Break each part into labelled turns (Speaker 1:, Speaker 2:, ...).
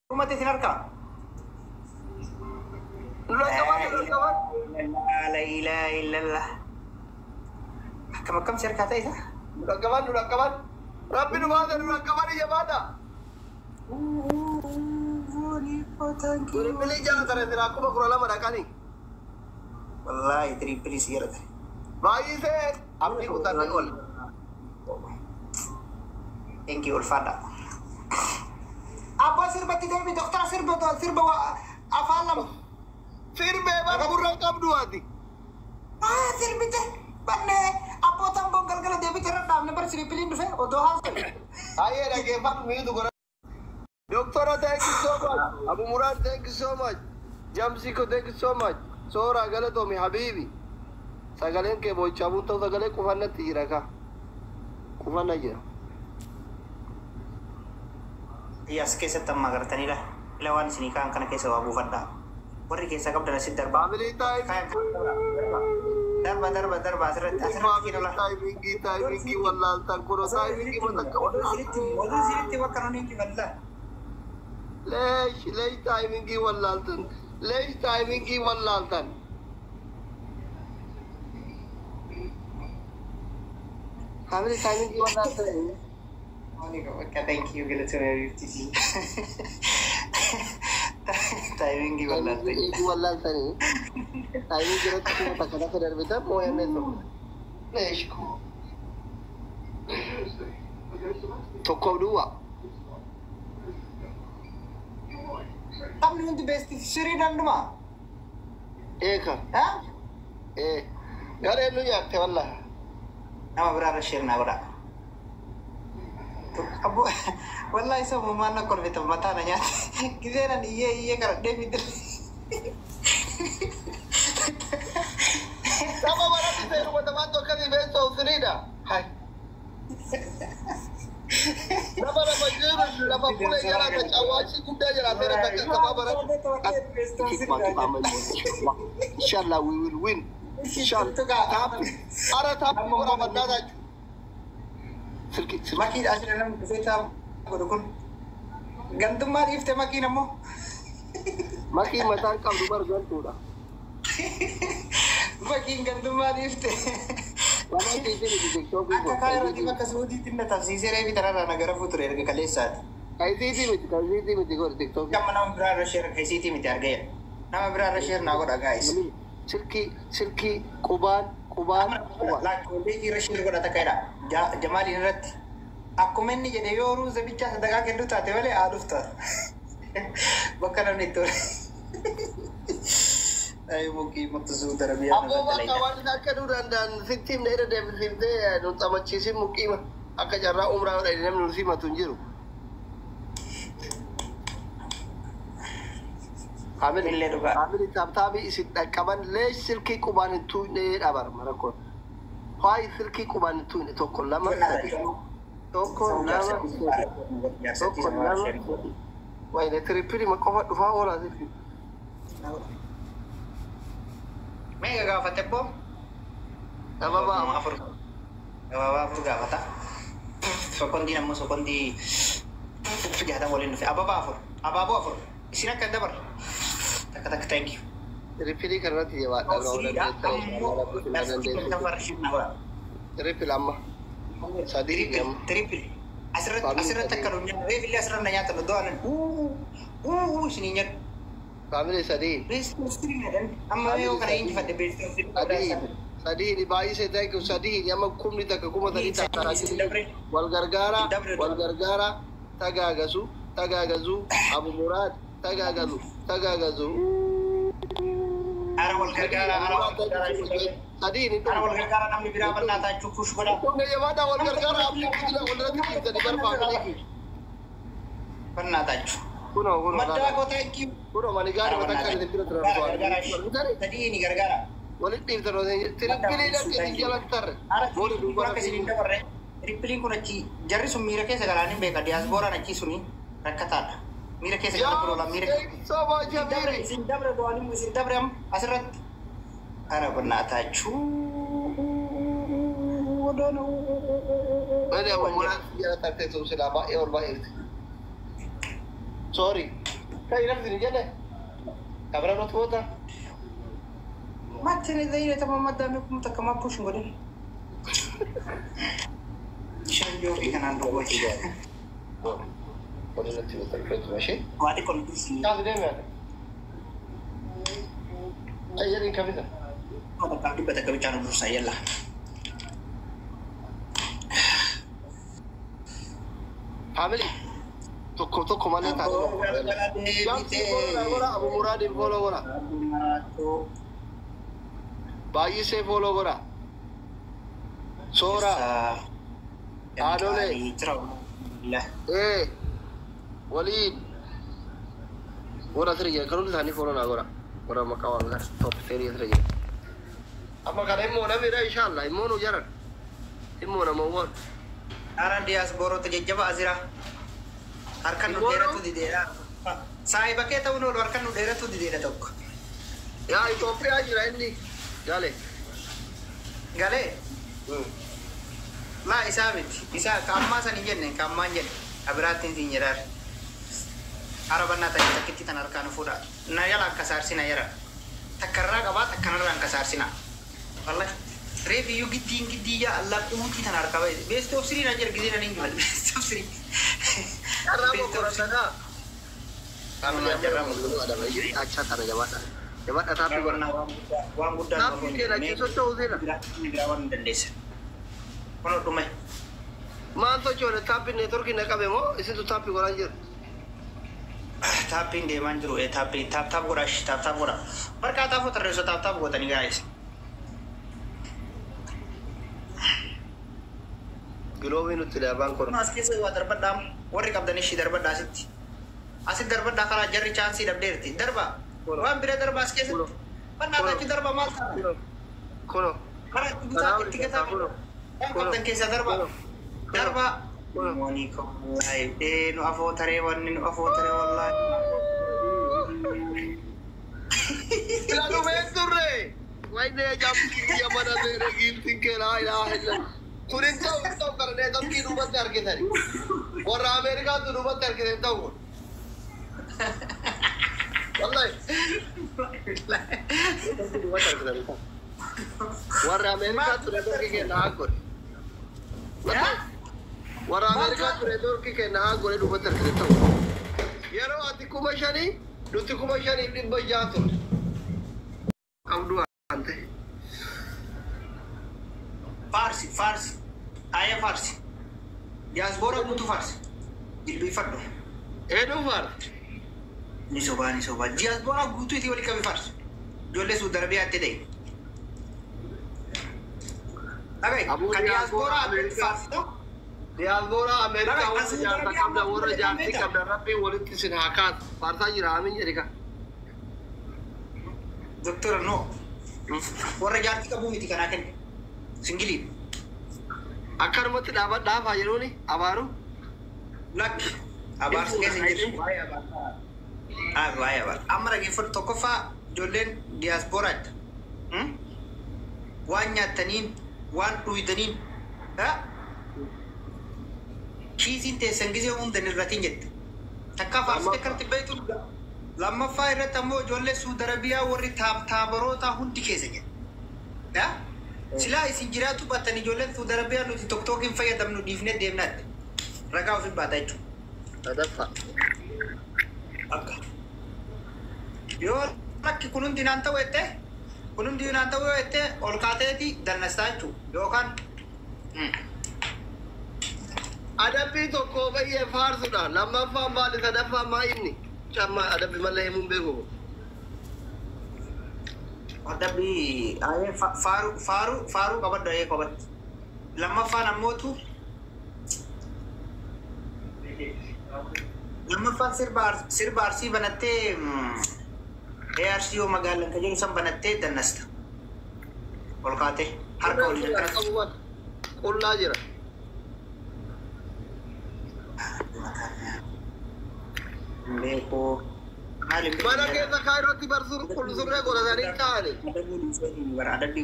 Speaker 1: Rumah tinarka. La ilaha illallah. Kam syirkata isa?
Speaker 2: Nurakaman. Rabbi numada nurakaman ya bada. Pilih jalan tarik aku mau kurang lama dah kali.
Speaker 1: Wallahi triple sirat.
Speaker 2: Bayi se, abdi utar ol.
Speaker 1: Thank you Ulfada. Apa sirba tidak bi dokter sirba afalam.
Speaker 2: Sirbe baru kurang kam dua di.
Speaker 1: Sirba teh. Bane apa tambong gal dia bicara namanya bersih pilih dulu oh doa.
Speaker 2: Aye lagi pak itu kurang. Dokter thank you so much. Abu Murad thank you so much. Jamsiko thank you so much. Sora gale to mi habibi. Sagalen ke boy chabu to sagale kufanna tira ka. Kufanna je.
Speaker 1: Iya sekese tamma gartani lah. Lawan sini kan kana kese Abu Fadda. Warri kese kab dara sidar ba.
Speaker 2: Family time.
Speaker 1: Darba asrat kilo lah.
Speaker 2: Timing wallal tankuro timing mata
Speaker 1: wala siriti wakanoni ki walla.
Speaker 2: ليش timing wallal ليش timing wallal tan family timing wallal tan
Speaker 1: thank you gila tuh timing
Speaker 2: wallal tan timing gila tuh tak ada dari beta mau yang itu ليش toko dua
Speaker 1: Kamu nanti besti siri dan rumah.
Speaker 2: Eka.
Speaker 1: Hah?
Speaker 2: Gare lu ya te wallah.
Speaker 1: Nama berapa share na berapa? Abu, wallahi so mana kau betul mata nanya. Kita iya kalau David.
Speaker 2: Sama mana kita rumah teman tu kami besok Frida. Hai. Nama jurus, nama pulai jalan ke awasi kuda jalan mereka tak sama barat. Insyaallah we will win. Insyaallah. Ada tapi orang bandar.
Speaker 1: Makin asal dalam kita berukun. Gantung mari ifte makin namo.
Speaker 2: Makin matan kau dubar gantung dah.
Speaker 1: Makin gantung mari ifte.
Speaker 2: Mana sih ini di TikTok itu?
Speaker 1: Kakak roti makan Saudi tindak tafsir saya bicara negara futur ya kalesat.
Speaker 2: Kayak itu di TikTok.
Speaker 1: Yang mana berada share kayak itu mitar gaya. Nama berada share nago dah guys.
Speaker 2: Sirki kuban.
Speaker 1: Lah kode kira share kau datang kaya. Jamal ini rat. Aku main ni jadi orang sebicara sedekah kendu tak tewale aluf tak. Bukan itu. Ayo mungkin sudah biar.
Speaker 2: Aku kawan saya dan victim dari victim deh, nonton macam si mungkin akan jarang umrah dari dalam nulis matunjiru. Kami tapi isi kawan le sirki kuban itu ni abar marakon. Hai sirki kuban itu ni tokol lama. Wah ini terpilih makam dua orang sih.
Speaker 1: Mega gafat tebom. Apa afur gafata. Sokondi namu sokondi. Sejata boleh nufi. Apa afur. Sini kan dapat. Tak thank you.
Speaker 2: Terpilih karena dia wak. Terpilih lama. Sadi jam.
Speaker 1: Terpilih. Asrat takarumnya. Bila asrat nanya tu doan. Sininya.
Speaker 2: Family sadi. Sadi ini bayi saya tahu sadi ini amak kum ni tak kum tadi tak terasi. Wal gargara tagagazu Abu Murad tagagazu.
Speaker 1: Ara wal gargara
Speaker 2: tadi ini tu.
Speaker 1: Ara wal gargara namni biraban nata cukup sudah.
Speaker 2: Kau ni mana wal gargara abdi kita wal kita di berfamily.
Speaker 1: Pernah tahu.
Speaker 2: Kuno.
Speaker 1: Mada ko thank you.
Speaker 2: Kuno manigara matakkan di terus.
Speaker 1: Tadi ini gara-gara.
Speaker 2: Boleh tim terus. Terpilih dah di jalan ter.
Speaker 1: Boleh dua ke sini dah pare. Terpilih ko naci. Jari sumira ke segalani beka diaspora naci suni. Rakata. Mira ke segala program mira.
Speaker 2: Sama aja mira.
Speaker 1: Sindabre doani musindabre am asrat. Ara pernah tahu.
Speaker 2: Ada orang mula dia tak tahu sudah baik orang baik. Sorry. Kaya nafsin jene. Kabra not wota.
Speaker 1: Matini dai ta mamma da me kuma ta kama push ngode. Shan yo ikan ando boy.
Speaker 2: Kodi nati wota kwenye mashi.
Speaker 1: Wadi kon push.
Speaker 2: Kazi deme. Ayari kabisa.
Speaker 1: Ada kaki bata kami cara dulu saya lah.
Speaker 2: Family. Toko mana tak ada. Jamsi follow Abu Murad follow gora. Bayi se follow gora. Sora. Adole. Walid. Gora sering kalau tu tani follow na gora. Gora makawan lah. Top series sering. Apa kan emo na mira inshallah emo no jaran. Emo na mau.
Speaker 1: Aran dia asboro tu jejaba azira. Harkan nu dera tu di dera. Sai bakke tahu nu harkan nu dera tu di dera tu.
Speaker 2: Ya itu apa aja ini. Gale.
Speaker 1: Gale. La isabit. Isa kamma sani jenne kamma jenne. Abratin tinjerar. Araban nata kita tan harkan fuda. Na yala kasar sina yara. Takarra gaba takanara kasar sina. Wallahi. Review gidi ya Allah uti tan harka bai. Best of Sri Najar gidi na ningi. Best of Sri.
Speaker 2: Ramu korasana. Kami ajar ramu dulu ada lagi. Acha tara jabatan. Jabatan tapi
Speaker 1: warna wang buddha.
Speaker 2: Tapi dia lagi soco usai lah.
Speaker 1: Negarawan dan desa. Kono dumai.
Speaker 2: Manto coba tapi network ini kabemo. Isi tu tapi korang anjir.
Speaker 1: Tapi dia manjuru tapi tap gorash tap gora. Berkata apa terus tap gota nih guys.
Speaker 2: Gilowin itu tidak bangkor.
Speaker 1: Mas kisa wa darbadam. Wari kabdani shi darbada asit. Asit darbada kala jarri chance dabderti. Darba. Wan bira darba askesa. Panna ta darba mal.
Speaker 2: Kono.
Speaker 1: Kara tujuh tiga tahun. Kabdan kisa darba. Darba. Moni ko live. No afo tare wallahi.
Speaker 2: Lalu mentur re. Why ne jam dia mana dere gilting ke la ilaha illallah. Kurin tahu karena itu kini rumah terkait tadi. Orang Amerika tu rumah terkait tahu. Wallahi. Rumah terkait tadi. Orang Amerika tu terkait nahakor. Orang Amerika tu terkait nahakor rumah terkait tahu. Yaro ati kumashani, luti kumashani ini berjatuh. Kamu dua ante.
Speaker 1: Farsi. Ayah farsi. Diaspora butuh farsi. Jadi fardo.
Speaker 2: Edo far.
Speaker 1: Ni soba. Diaspora butuh itu wali kami farsi. Jolle Saudi Arabia tadi. Oke. Kan diaspora farsi tu.
Speaker 2: Diaspora Amerika orang jangan kabda orang jangan kabda rapi orang tisin hakat. Farsa jiramin jadi kah?
Speaker 1: Doktor no. Orang jangan kamu miti kan akan singgili.
Speaker 2: Akar mati dapat aja ni, abaru.
Speaker 1: Lak, abar sekali. Waya. Amra gifur tokofa jolen diaspora. Wan nyatanin, wan tuitanin. Kisin te sangize dan ratinjet. Takka farsi kerti baitu. Lama faira tamo jolle Saudi Arabia warri tabarota hundi kesanya. Ya? Sila isin jiraatu batani jolen Saudi Arabia nuti tokkokin fayyadamnu dhiifne deemnaadde. Ragaa ofin baata jechuudha.
Speaker 2: Adafa.
Speaker 1: Akka. Yoo rakki kun hundi naan ta'u jettee ol kaateeti dannastaa jechuudha. Yookaan
Speaker 2: Adabbi tokko baay'ee faarsudha. Lammaffaan baali sadaffaan maa inni? Camma adabbi malee himuun beeku.
Speaker 1: Adabbi ayee faaruu qabaddu ayee qabaddu. Lammaffaan ammootu lammaffaan sirba arsii banattee ARCO magaalaan kan jedhu san banattee dannasta. Ol kaatee harka waliin akkanatti.
Speaker 2: Qullaa jira.
Speaker 1: Beekoo.
Speaker 2: Mana keessa kaayirootti barsuru qulsurree godhatanii taa'ani.
Speaker 1: Adabbii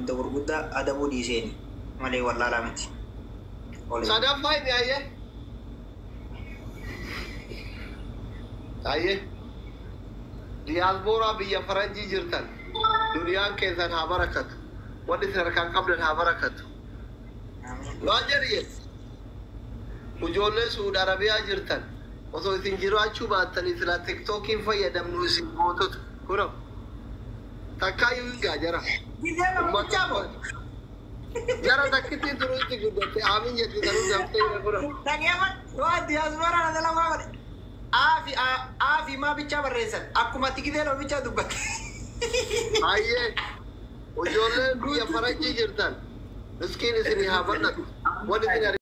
Speaker 1: gurguddaa adabuu dhiiseeni malee wallaalaa miti.
Speaker 2: Sadaffaa inni ayyee. Aye. Diaspora biyya faranjii jirtan. Duniyaan keessan haa barakatu. Wanti sadarkaan qabdan haa barakatu. Waan jedhiyee. Ijoollee Suudi Arabiyaa jirtan. Osoo isin jiraachuu baattanii sila TikTokiin fayyadamnu isin goototu. Kunoo. Takkaayyuu hin gaajara. Jara takkitti turuutti guddatte aamin jetti tanuu gamtee kunoo.
Speaker 1: Dhageeffa waan diyaaspoora na dhala waa godhe. Aafi maa bichaa barreessan akkuma tikitee loo bichaa dubbatte.
Speaker 2: Ayyee. Ijoolleen biyya faranjii jirtan. Miskiin isin haa bal'atu. Wanti isin